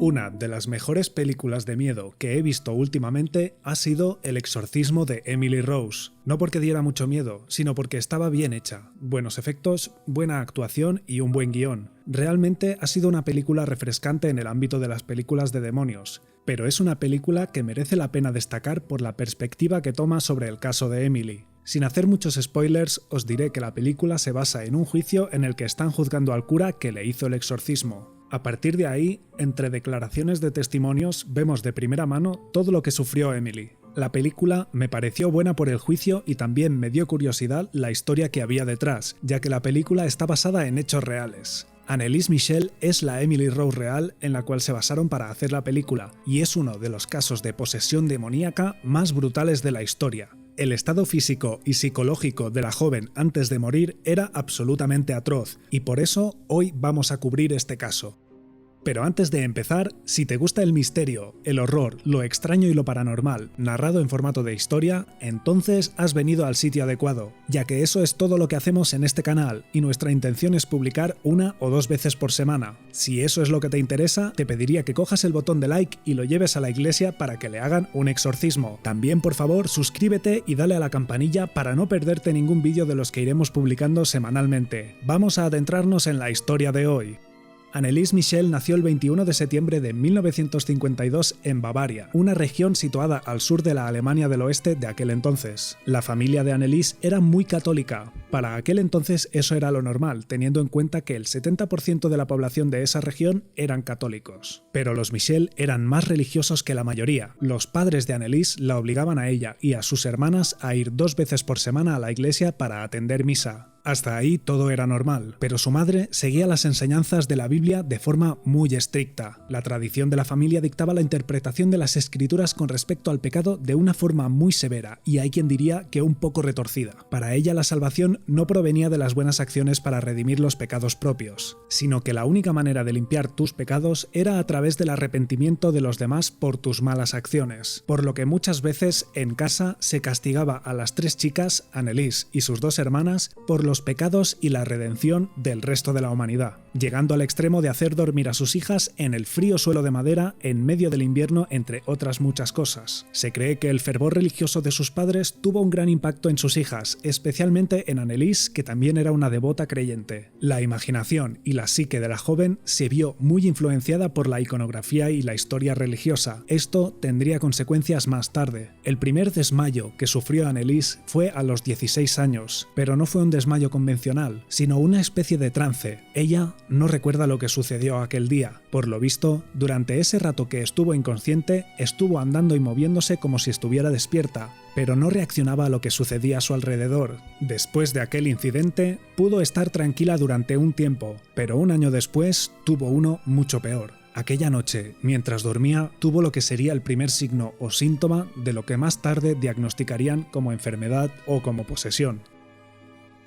Una de las mejores películas de miedo que he visto últimamente ha sido El exorcismo de Emily Rose. No porque diera mucho miedo, sino porque estaba bien hecha, buenos efectos, buena actuación y un buen guión. Realmente ha sido una película refrescante en el ámbito de las películas de demonios, pero es una película que merece la pena destacar por la perspectiva que toma sobre el caso de Emily. Sin hacer muchos spoilers, os diré que la película se basa en un juicio en el que están juzgando al cura que le hizo el exorcismo. A partir de ahí, entre declaraciones de testimonios, vemos de primera mano todo lo que sufrió Emily. La película me pareció buena por el juicio y también me dio curiosidad la historia que había detrás, ya que la película está basada en hechos reales. Anneliese Michel es la Emily Rose real en la cual se basaron para hacer la película, y es uno de los casos de posesión demoníaca más brutales de la historia. El estado físico y psicológico de la joven antes de morir era absolutamente atroz, y por eso hoy vamos a cubrir este caso. Pero antes de empezar, si te gusta el misterio, el horror, lo extraño y lo paranormal, narrado en formato de historia, entonces has venido al sitio adecuado, ya que eso es todo lo que hacemos en este canal, y nuestra intención es publicar 1 o 2 veces por semana. Si eso es lo que te interesa, te pediría que cojas el botón de like y lo lleves a la iglesia para que le hagan un exorcismo. También, por favor, suscríbete y dale a la campanilla para no perderte ningún vídeo de los que iremos publicando semanalmente. Vamos a adentrarnos en la historia de hoy. Anneliese Michel nació el 21 de septiembre de 1952 en Bavaria, una región situada al sur de la Alemania del Oeste de aquel entonces. La familia de Anneliese era muy católica. Para aquel entonces eso era lo normal, teniendo en cuenta que el 70% de la población de esa región eran católicos. Pero los Michel eran más religiosos que la mayoría. Los padres de Anneliese la obligaban a ella y a sus hermanas a ir 2 veces por semana a la iglesia para atender misa. Hasta ahí todo era normal, pero su madre seguía las enseñanzas de la Biblia de forma muy estricta. La tradición de la familia dictaba la interpretación de las escrituras con respecto al pecado de una forma muy severa, y hay quien diría que un poco retorcida. Para ella la salvación no provenía de las buenas acciones para redimir los pecados propios, sino que la única manera de limpiar tus pecados era a través del arrepentimiento de los demás por tus malas acciones, por lo que muchas veces en casa se castigaba a las 3 chicas, Anneliese y sus 2 hermanas, por los pecados y la redención del resto de la humanidad, llegando al extremo de hacer dormir a sus hijas en el frío suelo de madera en medio del invierno, entre otras muchas cosas. Se cree que el fervor religioso de sus padres tuvo un gran impacto en sus hijas, especialmente en Anneliese, que también era una devota creyente. La imaginación y la psique de la joven se vio muy influenciada por la iconografía y la historia religiosa. Esto tendría consecuencias más tarde. El primer desmayo que sufrió Anneliese fue a los 16 años, pero no fue un desmayo convencional, sino una especie de trance. Ella no recuerda lo que sucedió aquel día. Por lo visto, durante ese rato que estuvo inconsciente, estuvo andando y moviéndose como si estuviera despierta, pero no reaccionaba a lo que sucedía a su alrededor. Después de aquel incidente, pudo estar tranquila durante un tiempo, pero un año después tuvo uno mucho peor. Aquella noche, mientras dormía, tuvo lo que sería el primer signo o síntoma de lo que más tarde diagnosticarían como enfermedad o como posesión.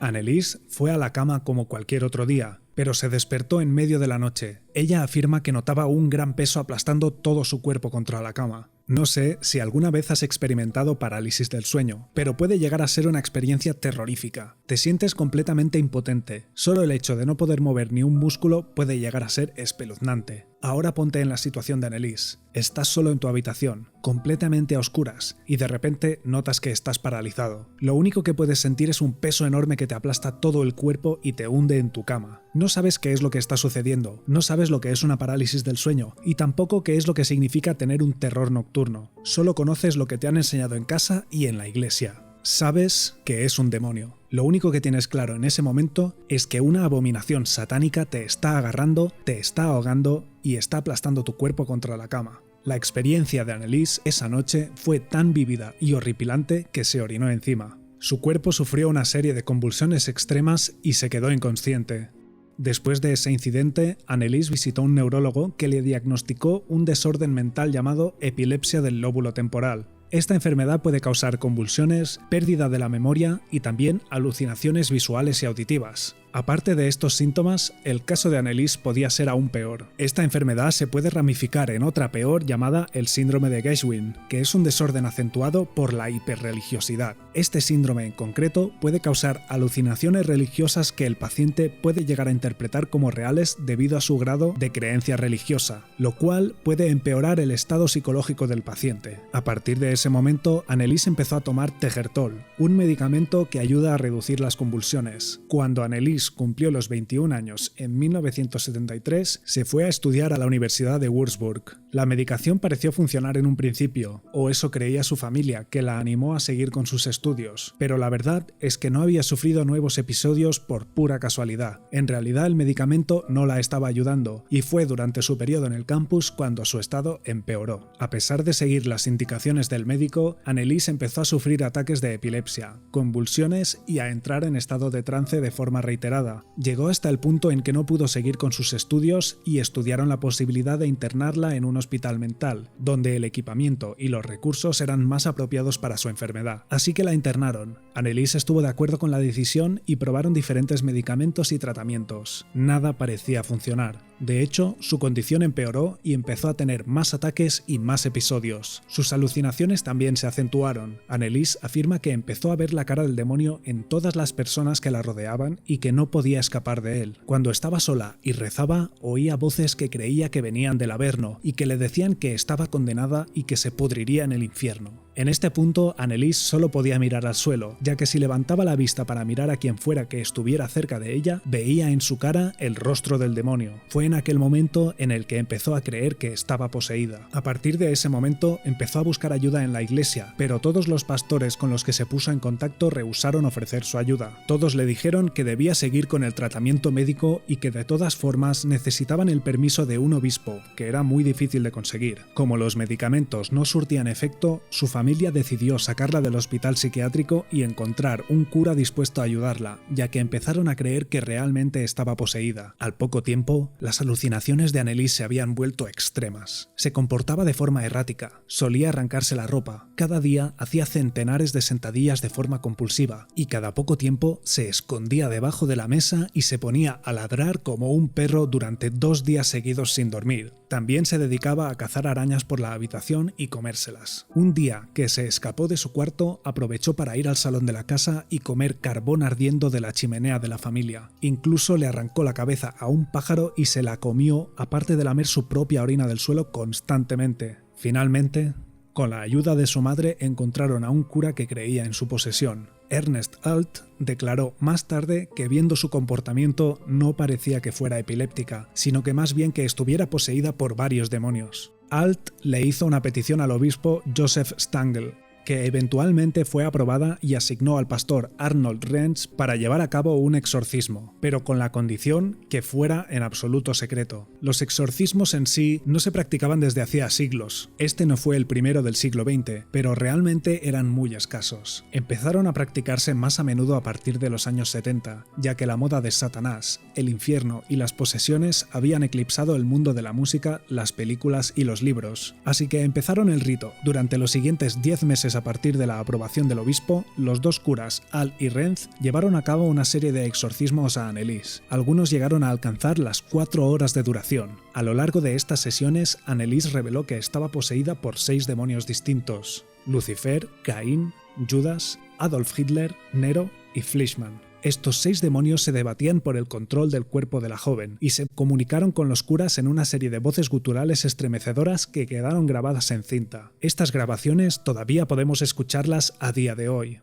Anneliese fue a la cama como cualquier otro día, pero se despertó en medio de la noche. Ella afirma que notaba un gran peso aplastando todo su cuerpo contra la cama. No sé si alguna vez has experimentado parálisis del sueño, pero puede llegar a ser una experiencia terrorífica. Te sientes completamente impotente. Solo el hecho de no poder mover ni un músculo puede llegar a ser espeluznante. Ahora ponte en la situación de Anneliese. Estás solo en tu habitación, completamente a oscuras, y de repente notas que estás paralizado. Lo único que puedes sentir es un peso enorme que te aplasta todo el cuerpo y te hunde en tu cama. No sabes qué es lo que está sucediendo, no sabes lo que es una parálisis del sueño, y tampoco qué es lo que significa tener un terror nocturno. Solo conoces lo que te han enseñado en casa y en la iglesia. Sabes que es un demonio. Lo único que tienes claro en ese momento es que una abominación satánica te está agarrando, te está ahogando y está aplastando tu cuerpo contra la cama. La experiencia de Anneliese esa noche fue tan vívida y horripilante que se orinó encima. Su cuerpo sufrió una serie de convulsiones extremas y se quedó inconsciente. Después de ese incidente, Anneliese visitó a un neurólogo que le diagnosticó un desorden mental llamado epilepsia del lóbulo temporal. Esta enfermedad puede causar convulsiones, pérdida de la memoria y también alucinaciones visuales y auditivas. Aparte de estos síntomas, el caso de Anneliese podía ser aún peor. Esta enfermedad se puede ramificar en otra peor llamada el síndrome de Geschwin, que es un desorden acentuado por la hiperreligiosidad. Este síndrome en concreto puede causar alucinaciones religiosas que el paciente puede llegar a interpretar como reales debido a su grado de creencia religiosa, lo cual puede empeorar el estado psicológico del paciente. A partir de ese momento, Anneliese empezó a tomar Tegertol, un medicamento que ayuda a reducir las convulsiones. Cuando Anneliese cumplió los 21 años en 1973, se fue a estudiar a la Universidad de Würzburg. La medicación pareció funcionar en un principio, o eso creía su familia, que la animó a seguir con sus estudios, pero la verdad es que no había sufrido nuevos episodios por pura casualidad. En realidad el medicamento no la estaba ayudando, y fue durante su periodo en el campus cuando su estado empeoró. A pesar de seguir las indicaciones del médico, Anneliese empezó a sufrir ataques de epilepsia, convulsiones y a entrar en estado de trance de forma reiterada. Llegó hasta el punto en que no pudo seguir con sus estudios y estudiaron la posibilidad de internarla en un hospital mental, donde el equipamiento y los recursos eran más apropiados para su enfermedad. Así que la internaron. Anneliese estuvo de acuerdo con la decisión y probaron diferentes medicamentos y tratamientos. Nada parecía funcionar. De hecho, su condición empeoró y empezó a tener más ataques y más episodios. Sus alucinaciones también se acentuaron. Anneliese afirma que empezó a ver la cara del demonio en todas las personas que la rodeaban y que no podía escapar de él. Cuando estaba sola y rezaba, oía voces que creía que venían del Averno y que le decían que estaba condenada y que se pudriría en el infierno. En este punto, Anneliese solo podía mirar al suelo, ya que si levantaba la vista para mirar a quien fuera que estuviera cerca de ella, veía en su cara el rostro del demonio. Fue en aquel momento en el que empezó a creer que estaba poseída. A partir de ese momento, empezó a buscar ayuda en la iglesia, pero todos los pastores con los que se puso en contacto rehusaron ofrecer su ayuda. Todos le dijeron que debía seguir con el tratamiento médico y que de todas formas necesitaban el permiso de un obispo, que era muy difícil de conseguir. Como los medicamentos no surtían efecto, su familia decidió sacarla del hospital psiquiátrico y encontrar un cura dispuesto a ayudarla, ya que empezaron a creer que realmente estaba poseída. Al poco tiempo, las alucinaciones de Anneliese se habían vuelto extremas. Se comportaba de forma errática, solía arrancarse la ropa, cada día hacía centenares de sentadillas de forma compulsiva y cada poco tiempo se escondía debajo de la mesa y se ponía a ladrar como un perro durante 2 días seguidos sin dormir. También se dedicaba a cazar arañas por la habitación y comérselas. Un día que se escapó de su cuarto, aprovechó para ir al salón de la casa y comer carbón ardiendo de la chimenea de la familia. Incluso le arrancó la cabeza a un pájaro y se la comió, aparte de lamer su propia orina del suelo constantemente. Finalmente, con la ayuda de su madre, encontraron a un cura que creía en su posesión. Ernest Alt declaró más tarde que viendo su comportamiento no parecía que fuera epiléptica, sino que más bien que estuviera poseída por varios demonios. Alt le hizo una petición al obispo Joseph Stangl, que eventualmente fue aprobada y asignó al pastor Arnold Renz para llevar a cabo un exorcismo, pero con la condición que fuera en absoluto secreto. Los exorcismos en sí no se practicaban desde hacía siglos. Este no fue el primero del siglo XX, pero realmente eran muy escasos. Empezaron a practicarse más a menudo a partir de los años 70, ya que la moda de Satanás, el infierno y las posesiones habían eclipsado el mundo de la música, las películas y los libros. Así que empezaron el rito. Durante los siguientes 10 meses a partir de la aprobación del obispo, los dos curas, Al y Renz, llevaron a cabo una serie de exorcismos a Anneliese. Algunos llegaron a alcanzar las 4 horas de duración. A lo largo de estas sesiones, Anneliese reveló que estaba poseída por 6 demonios distintos: Lucifer, Caín, Judas, Adolf Hitler, Nero y Fleischmann. Estos 6 demonios se debatían por el control del cuerpo de la joven y se comunicaron con los curas en una serie de voces guturales estremecedoras que quedaron grabadas en cinta. Estas grabaciones todavía podemos escucharlas a día de hoy.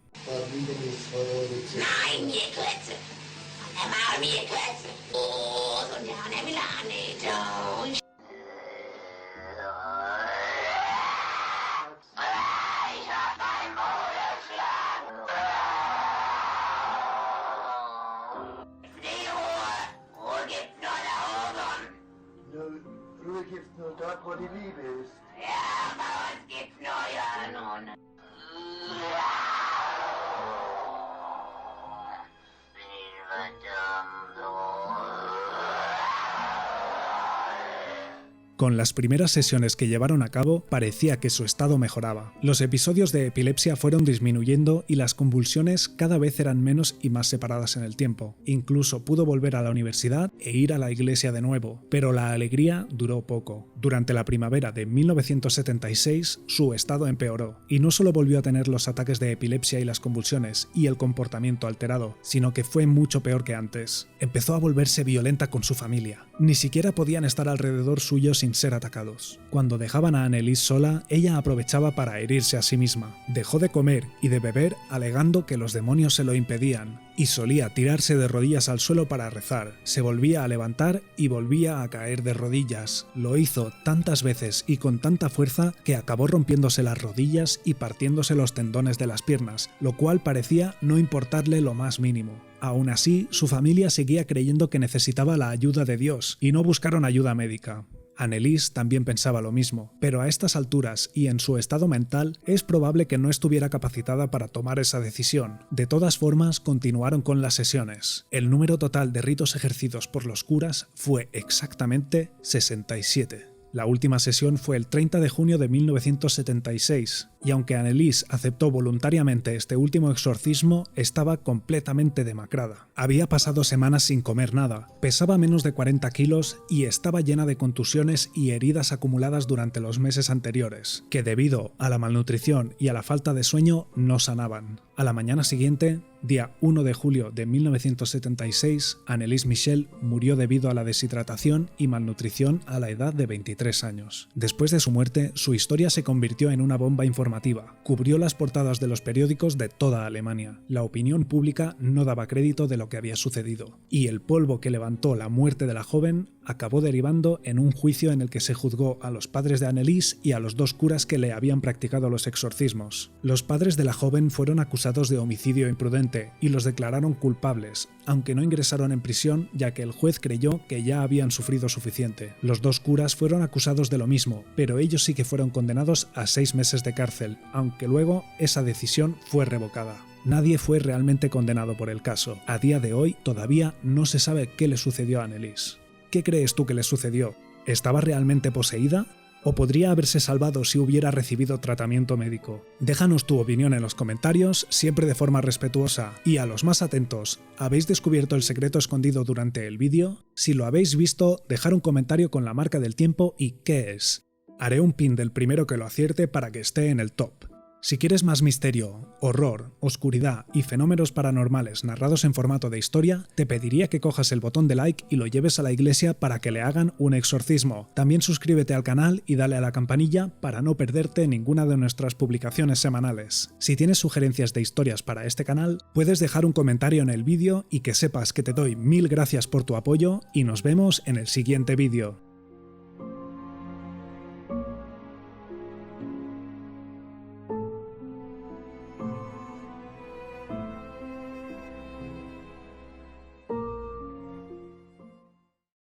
Früher gibt's nur dort, wo die Liebe ist. Ja, bei uns gibt's nur ja nun. Con las primeras sesiones que llevaron a cabo, parecía que su estado mejoraba. Los episodios de epilepsia fueron disminuyendo y las convulsiones cada vez eran menos y más separadas en el tiempo. Incluso pudo volver a la universidad e ir a la iglesia de nuevo, pero la alegría duró poco. Durante la primavera de 1976, su estado empeoró, y no solo volvió a tener los ataques de epilepsia y las convulsiones y el comportamiento alterado, sino que fue mucho peor que antes. Empezó a volverse violenta con su familia. Ni siquiera podían estar alrededor suyo sin ser atacados. Cuando dejaban a Anneliese sola, ella aprovechaba para herirse a sí misma. Dejó de comer y de beber alegando que los demonios se lo impedían, y solía tirarse de rodillas al suelo para rezar. Se volvía a levantar y volvía a caer de rodillas. Lo hizo tantas veces y con tanta fuerza que acabó rompiéndose las rodillas y partiéndose los tendones de las piernas, lo cual parecía no importarle lo más mínimo. Aún así, su familia seguía creyendo que necesitaba la ayuda de Dios y no buscaron ayuda médica. Anneliese también pensaba lo mismo, pero a estas alturas y en su estado mental es probable que no estuviera capacitada para tomar esa decisión. De todas formas, continuaron con las sesiones. El número total de ritos ejercidos por los curas fue exactamente 67. La última sesión fue el 30 de junio de 1976, y aunque Anneliese aceptó voluntariamente este último exorcismo, estaba completamente demacrada. Había pasado semanas sin comer nada, pesaba menos de 40 kilos y estaba llena de contusiones y heridas acumuladas durante los meses anteriores, que debido a la malnutrición y a la falta de sueño no sanaban. A la mañana siguiente, día 1 de julio de 1976, Anneliese Michel murió debido a la deshidratación y malnutrición a la edad de 23 años. Después de su muerte, su historia se convirtió en una bomba informativa. Cubrió las portadas de los periódicos de toda Alemania. La opinión pública no daba crédito de lo que había sucedido, y el polvo que levantó la muerte de la joven acabó derivando en un juicio en el que se juzgó a los padres de Anneliese y a los dos curas que le habían practicado los exorcismos. Los padres de la joven fueron acusados de homicidio imprudente y los declararon culpables, aunque no ingresaron en prisión ya que el juez creyó que ya habían sufrido suficiente. Los dos curas fueron acusados de lo mismo, pero ellos sí que fueron condenados a 6 meses de cárcel, aunque luego esa decisión fue revocada. Nadie fue realmente condenado por el caso. A día de hoy todavía no se sabe qué le sucedió a Anneliese. ¿Qué crees tú que le sucedió? ¿Estaba realmente poseída? ¿O podría haberse salvado si hubiera recibido tratamiento médico? Déjanos tu opinión en los comentarios, siempre de forma respetuosa. Y a los más atentos, ¿habéis descubierto el secreto escondido durante el vídeo? Si lo habéis visto, dejar un comentario con la marca del tiempo y qué es. Haré un pin del primero que lo acierte para que esté en el top. Si quieres más misterio, horror, oscuridad y fenómenos paranormales narrados en formato de historia, te pediría que cojas el botón de like y lo lleves a la iglesia para que le hagan un exorcismo. También suscríbete al canal y dale a la campanilla para no perderte ninguna de nuestras publicaciones semanales. Si tienes sugerencias de historias para este canal, puedes dejar un comentario en el vídeo y que sepas que te doy 1000 gracias por tu apoyo y nos vemos en el siguiente vídeo.